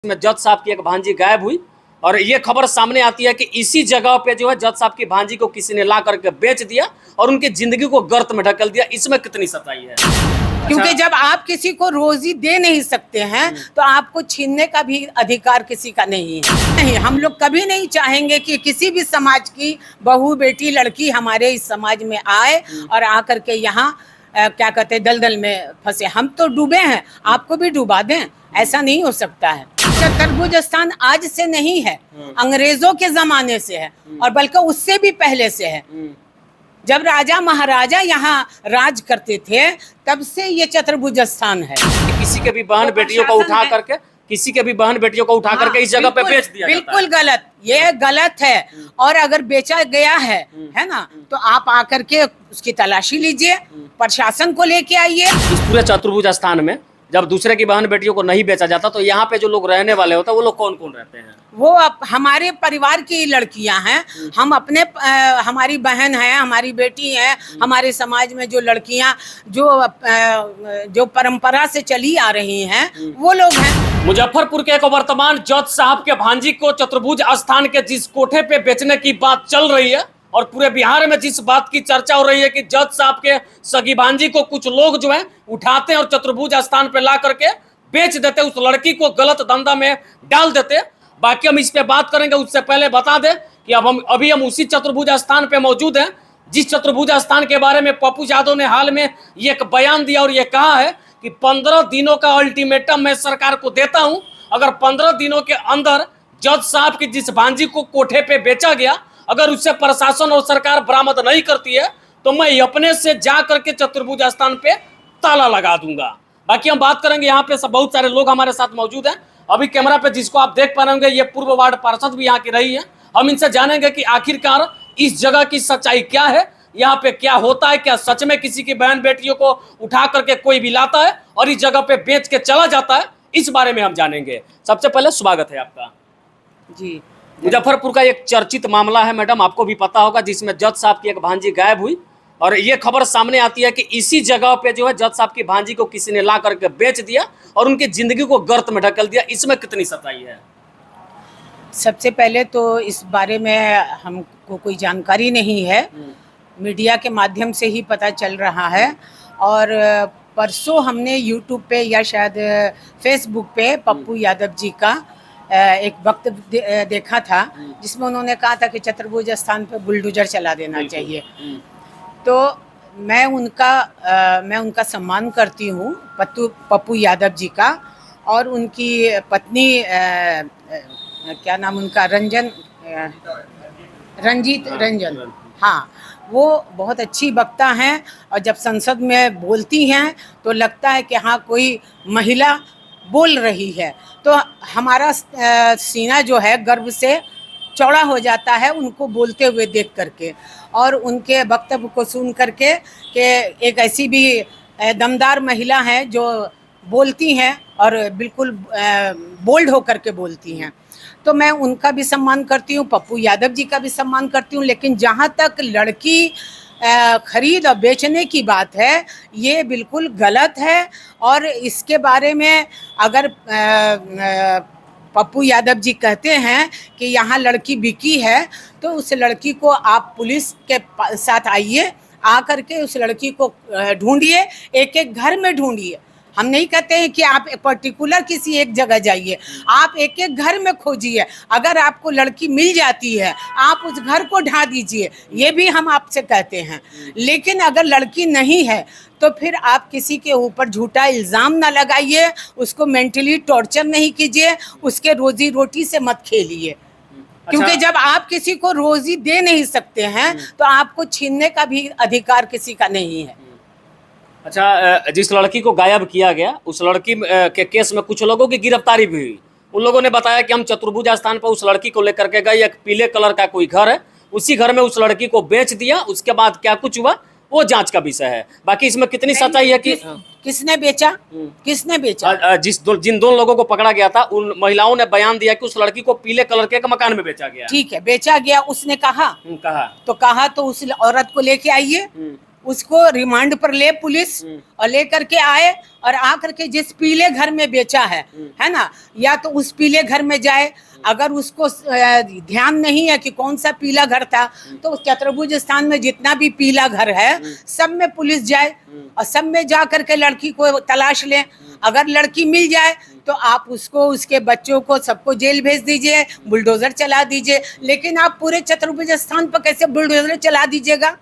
में जज साहब की एक भांजी गायब हुई और ये खबर सामने आती है कि इसी जगह पे जो है जज साहब की भांजी को किसी ने ला करके बेच दिया और उनकी जिंदगी को गर्त में ढकेल दिया। इसमें कितनी सच्चाई है? क्योंकि जब आप किसी को रोजी दे नहीं सकते हैं तो आपको छीनने का भी अधिकार किसी का नहीं है। नहीं, हम लोग कभी नहीं चाहेंगे कि किसी भी समाज की बहू बेटी लड़की हमारे इस समाज में आए और आकर के यहाँ क्या कहते हैं दलदल में फंसे। हम तो डूबे हैं, आपको भी डुबा दें, ऐसा नहीं हो सकता है। चतुर्भुज स्थान आज से नहीं है, अंग्रेजों के जमाने से है और बल्कि उससे भी पहले से है। जब राजा महाराजा यहाँ राज करते थे तब से ये चतुर्भुज स्थान है। किसी के भी बहन बेटियों को उठा करके इस जगह पे बेच दिया बिल्कुल गलत, ये गलत है। और अगर बेचा गया है ना, तो आप आकर के उसकी तलाशी लीजिए, प्रशासन को लेके आइए। इस पूरे चतुर्भुज स्थान में जब दूसरे की बहन बेटियों को नहीं बेचा जाता तो यहाँ पे जो लोग रहने वाले होते हैं वो लोग कौन कौन रहते हैं? वो हमारे परिवार की लड़कियां हैं। हम अपने हमारी बहन है, हमारी बेटी है, हमारे समाज में जो लड़कियां जो परंपरा से चली आ रही हैं वो लोग हैं। मुजफ्फरपुर के एक वर्तमान जज साहब के भांजी को चतुर्भुज स्थान के जिस कोठे पे बेचने की बात चल रही है और पूरे बिहार में जिस बात की चर्चा हो रही है कि जज साहब के सगी भांजी को कुछ लोग जो है उठाते और चतुर्भुज स्थान पे ला करके बेच देते, उस लड़की को गलत धंधा में डाल देते। बाकी हम इस पे बात करेंगे, उससे पहले बता दें कि अभी हम उसी चतुर्भुज स्थान पे मौजूद हैं जिस चतुर्भुज स्थान के बारे में पप्पू यादव ने हाल में ये एक बयान दिया और ये कहा है कि 15 दिनों का अल्टीमेटम मैं सरकार को देता हूं। अगर 15 दिनों के अंदर जज साहब की जिस भांजी को कोठे पे बेचा गया अगर उससे प्रशासन और सरकार बरामद नहीं करती है तो मैं अपने से जा करके चतुर्भुज स्थान पे ताला लगा दूंगा। बाकी हम बात करेंगे, यहाँ पे सब बहुत सारे लोग हमारे साथ मौजूद हैं। अभी कैमरा पे जिसको आप देख पा रहे होंगे ये पूर्व वार्ड पार्षद भी यहाँ की रही है। हम इनसे जानेंगे कि आखिरकार इस जगह की सच्चाई क्या है, यहाँ पे क्या होता है, क्या सच में किसी की बहन बेटियों को उठा करके कोई भी लाता है और इस जगह पे बेच के चला जाता है, इस बारे में हम जानेंगे। सबसे पहले स्वागत है आपका जी। मुजफ्फरपुर का एक चर्चित मामला है मैडम, आपको भी पता होगा, जिसमें जज साहब की एक भांजी गायब हुई और ये खबर सामने आती है कि इसी जगह पे जो है जज साहब की भांजी को किसी ने ला करके बेच दिया और उनकी जिंदगी को गर्त में ढकेल दिया। इसमें कितनी सच्चाई है? सबसे पहले तो इस बारे में हमको कोई जानकारी नहीं है, मीडिया के माध्यम से ही पता चल रहा है। और परसों हमने यूट्यूब पे या शायद फेसबुक पे पप्पू यादव जी का एक वक्तव्य देखा था जिसमें उन्होंने कहा था कि चतुर्भुज स्थान पे बुलडोजर चला देना चाहिए। तो मैं उनका सम्मान करती हूँ, पप्पू यादव जी का, और उनकी पत्नी क्या नाम उनका, रंजीत रंजन, हाँ, वो बहुत अच्छी वक्ता हैं और जब संसद में बोलती हैं तो लगता है कि हाँ कोई महिला बोल रही है, तो हमारा सीना जो है गर्व से चौड़ा हो जाता है उनको बोलते हुए देख करके और उनके वक्तव्य को सुन करके कि एक ऐसी भी दमदार महिला है जो बोलती हैं और बिल्कुल बोल्ड होकर के बोलती हैं। तो मैं उनका भी सम्मान करती हूँ, पप्पू यादव जी का भी सम्मान करती हूँ। लेकिन जहाँ तक लड़की खरीद और बेचने की बात है ये बिल्कुल गलत है और इसके बारे में अगर पप्पू यादव जी कहते हैं कि यहाँ लड़की बिकी है तो उस लड़की को आप पुलिस के साथ आइए, आकर के उस लड़की को ढूंढिए, एक एक घर में ढूंढिए। हम नहीं कहते हैं कि आप पर्टिकुलर किसी एक जगह जाइए, आप एक एक घर में खोजिए। अगर आपको लड़की मिल जाती है आप उस घर को ढा दीजिए, ये भी हम आपसे कहते हैं। लेकिन अगर लड़की नहीं है तो फिर आप किसी के ऊपर झूठा इल्ज़ाम ना लगाइए, उसको मेंटली टॉर्चर नहीं कीजिए, उसके रोजी रोटी से मत खेलिए। क्योंकि जब आप किसी को रोजी दे नहीं सकते हैं तो आपको छीनने का भी अधिकार किसी का नहीं है। अच्छा, जिस लड़की को गायब किया गया उस लड़की के केस में कुछ लोगों की गिरफ्तारी भी हुई। उन लोगों ने बताया कि हम चतुर्भुज स्थान पर उस लड़की को लेकर के गए, एक पीले कलर का कोई घर है, उसी घर में उस लड़की को बेच दिया। उसके बाद क्या कुछ हुआ वो जांच का विषय है। बाकी इसमें कितनी सच्चाई है कि किसने बेचा, जिन दो लोगों को पकड़ा गया था उन महिलाओं ने बयान दिया कि उस लड़की को पीले कलर के एक मकान में बेचा गया। ठीक है, बेचा गया, उसने कहा तो उस औरत को लेके आइए, उसको रिमांड पर ले पुलिस और ले करके आए और आ करके जिस पीले घर में बेचा है ना, या तो उस पीले घर में जाए। अगर उसको ध्यान नहीं है कि कौन सा पीला घर था, तो चतुर्भुज स्थान में जितना भी पीला घर है सब में पुलिस जाए और सब में जा करके लड़की को तलाश ले। अगर लड़की मिल जाए तो आप उसको, उसके बच्चों को, सबको जेल भेज दीजिए, बुलडोजर चला दीजिए। लेकिन आप पूरे चतुर्भुज स्थान पर कैसे बुलडोजर चला दीजिएगा,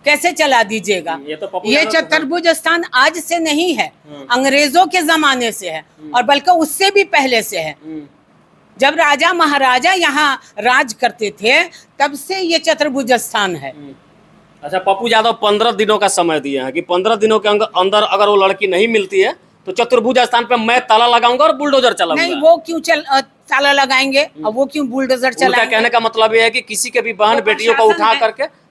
कैसे चला दीजिएगा? ये चतुर्भुज स्थान आज से नहीं है, अंग्रेजों के जमाने से है और बल्कि उससे भी पहले से है। जब राजा महाराजा यहाँ राज करते थे तब से ये चतुर्भुज स्थान है। अच्छा, पप्पू यादव 15 दिनों का समय दिए हैं कि 15 दिनों के अंदर अगर वो लड़की नहीं मिलती है तो चतुर्भुज स्थान पे मैं ताला लगाऊंगा और बुलडोजर चलाऊंगा। नहीं, वो क्यों ताला लगाएंगे और वो क्यों बुलडोजर चलाएंगे? कहने का मतलब ये है कि किसी के भी बहन बेटियों को उठा करके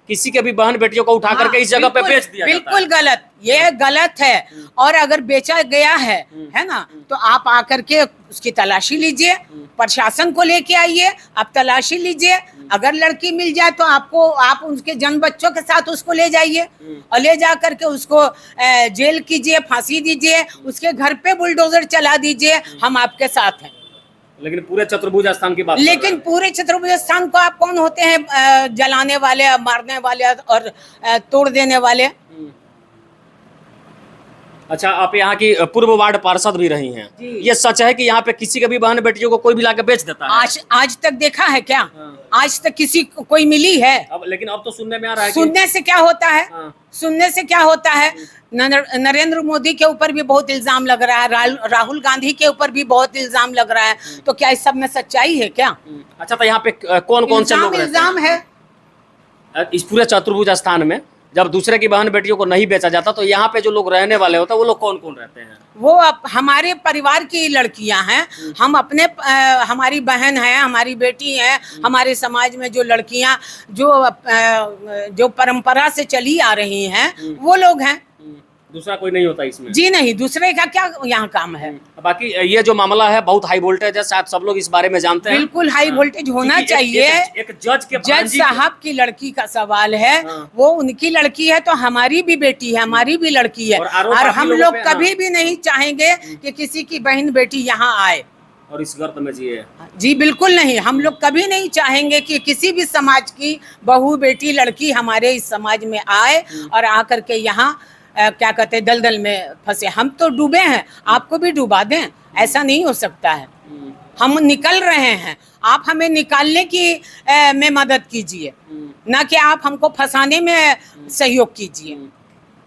इस जगह पे बेच दिया जाता है। बिल्कुल गलत, ये गलत है। और अगर बेचा गया है ना, तो आप आकर के उसकी तलाशी लीजिए, प्रशासन को लेके आइए, आप तलाशी लीजिए। अगर लड़की मिल जाए तो आप उनके जन बच्चों के साथ उसको ले जाइए और ले जा करके उसको जेल कीजिए, फांसी दीजिए, उसके घर पे बुलडोजर चला दीजिए, हम आपके साथ हैं। लेकिन पूरे चतुर्भुज स्थान की बात, लेकिन पूरे चतुर्भुज स्थान को आप कौन होते हैं जलाने वाले, मारने वाले और तोड़ देने वाले? अच्छा, आप यहाँ की पूर्व वार्ड पार्षद भी रही हैं, ये सच है कि यहाँ पे किसी के भी बहन बेटियों को कोई भी लाके बेच देता है? आज तक देखा है क्या? आज तक किसी को कोई मिली है? लेकिन अब तो सुनने में आ रहा है। सुनने से क्या होता है? सुनने से क्या होता है? नरेंद्र मोदी के ऊपर भी बहुत इल्जाम लग रहा है, राहुल गांधी के ऊपर भी बहुत इल्जाम लग रहा है, तो क्या इस सब में सच्चाई है क्या? अच्छा, तो यहाँ पे कौन कौन से लोग इल्जाम है? इस पूरे चतुर्भुज स्थान में जब दूसरे की बहन बेटियों को नहीं बेचा जाता तो यहाँ पे जो लोग रहने वाले होते हैं वो लोग कौन कौन रहते हैं? वो हमारे परिवार की लड़कियां हैं, हम अपने हमारी बहन है, हमारी बेटी है, हमारे समाज में जो लड़कियां जो परंपरा से चली आ रही हैं वो लोग हैं। दूसरा कोई नहीं होता इसमें? जी नहीं, दूसरे का क्या यहाँ काम है? बाकी ये जो मामला है बहुत हाई वोल्टेज है, शायद सब लोग इस बारे में जानते हैं। बिल्कुल हाई वोल्टेज होना चाहिए। एक जज साहब की लड़की का सवाल है, वो उनकी लड़की है तो हमारी भी बेटी है, हमारी भी लड़की है, और हम लोग कभी भी नहीं चाहेंगे कि किसी की बहन बेटी यहाँ आए और इस गर्त में जिए। जी बिल्कुल नहीं, हम लोग कभी नहीं चाहेंगे कि किसी भी समाज की बहू बेटी लड़की हमारे इस समाज में आए और आकर के यहाँ क्या कहते हैं दलदल में फंसे। हम तो डूबे हैं, आपको भी डुबा दें, ऐसा नहीं हो सकता है। हम निकल रहे हैं, आप हमें निकालने की में मदद कीजिए, ना कि आप हमको फंसाने में सहयोग कीजिए।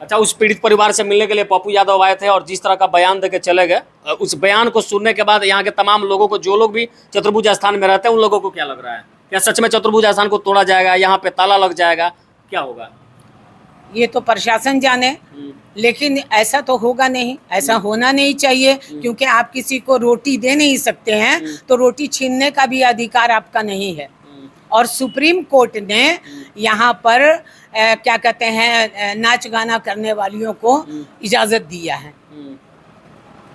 अच्छा, उस पीड़ित परिवार से मिलने के लिए पप्पू यादव आए थे और जिस तरह का बयान देके चले गए, उस बयान को सुनने के बाद यहाँ के तमाम लोगों को, जो लोग भी चतुर्भुज स्थान में रहते हैं, उन लोगों को क्या लग रहा है? क्या सच में चतुर्भुज स्थान को तोड़ा जाएगा, यहाँ पे ताला लग जाएगा, क्या होगा? ये तो प्रशासन जाने, लेकिन ऐसा तो होगा नहीं, ऐसा होना नहीं चाहिए, क्योंकि आप किसी को रोटी दे नहीं सकते हैं तो रोटी छीनने का भी अधिकार आपका नहीं है। और सुप्रीम कोर्ट ने यहाँ पर क्या कहते हैं नाच गाना करने वालियों को इजाजत दिया है।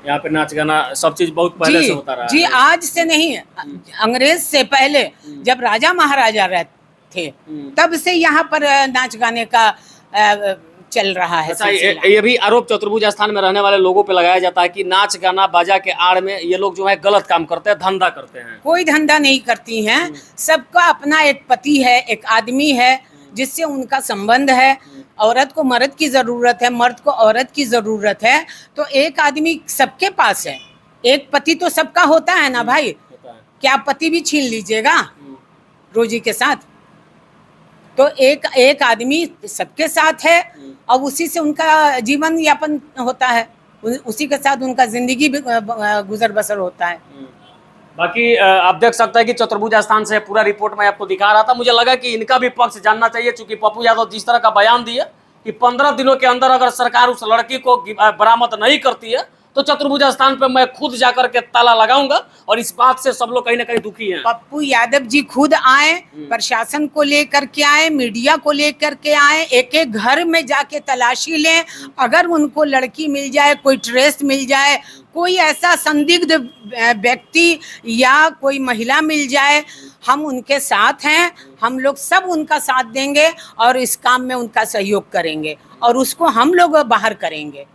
यहाँ पे नाच गाना सब चीज बहुत पहले से होता रहा जी, आज से नहीं, अंग्रेज से पहले जब राजा महाराजा रहते थे तब से यहाँ पर नाच गाने का चल रहा है। ये भी आरोप चतुर्भुज स्थान में रहने वाले लोगों पे लगाया जाता है कि नाच गाना बाजा के आड़ में ये लोग जो है गलत काम करते हैं, धंधा करते हैं। कोई धंधा नहीं करती हैं, सबका अपना एक पति है, एक आदमी है जिससे उनका संबंध है। औरत को मर्द की जरूरत है, मर्द को औरत की जरूरत है, तो एक आदमी सबके पास है, एक पति तो सबका होता है ना भाई। क्या पति भी छीन लीजिएगा रोजी के साथ? तो एक आदमी सबके साथ है और उसी से उनका जीवन यापन होता है, उसी के साथ उनका जिंदगी भी गुजर बसर होता है। बाकी आप देख सकते हैं कि चतुर्भुज स्थान से पूरा रिपोर्ट मैं आपको दिखा रहा था। मुझे लगा कि इनका भी पक्ष जानना चाहिए, चूंकि पप्पू यादव जिस तरह का बयान दिया कि 15 दिनों के अंदर अगर सरकार उस लड़की को बरामद नहीं करती है तो तो चतुर्भुज स्थान पे मैं खुद जाकर के ताला लगाऊंगा। और इस बात से सब लोग कहीं ना कहीं दुखी हैं। पप्पू यादव जी खुद आए, प्रशासन को लेकर के आए, मीडिया को लेकर के आए, एक एक घर में जाके तलाशी लें। अगर उनको लड़की मिल जाए, कोई ट्रेस मिल जाए, कोई ऐसा संदिग्ध व्यक्ति या कोई महिला मिल जाए, हम उनके साथ हैं। हम लोग सब उनका साथ देंगे और इस काम में उनका सहयोग करेंगे और उसको हम लोग बाहर करेंगे,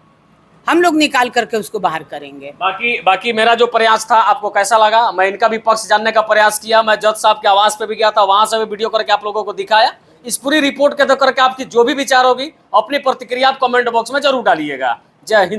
हम लोग निकाल करके उसको बाहर करेंगे। बाकी मेरा जो प्रयास था आपको कैसा लगा? मैं इनका भी पक्ष जानने का प्रयास किया। मैं जज साहब के आवास पे भी गया था, वहां से भी वीडियो करके आप लोगों को दिखाया। इस पूरी रिपोर्ट के करके आपकी जो भी विचार होगी, अपनी प्रतिक्रिया आप कमेंट बॉक्स में जरूर डालिएगा। जय हिंद।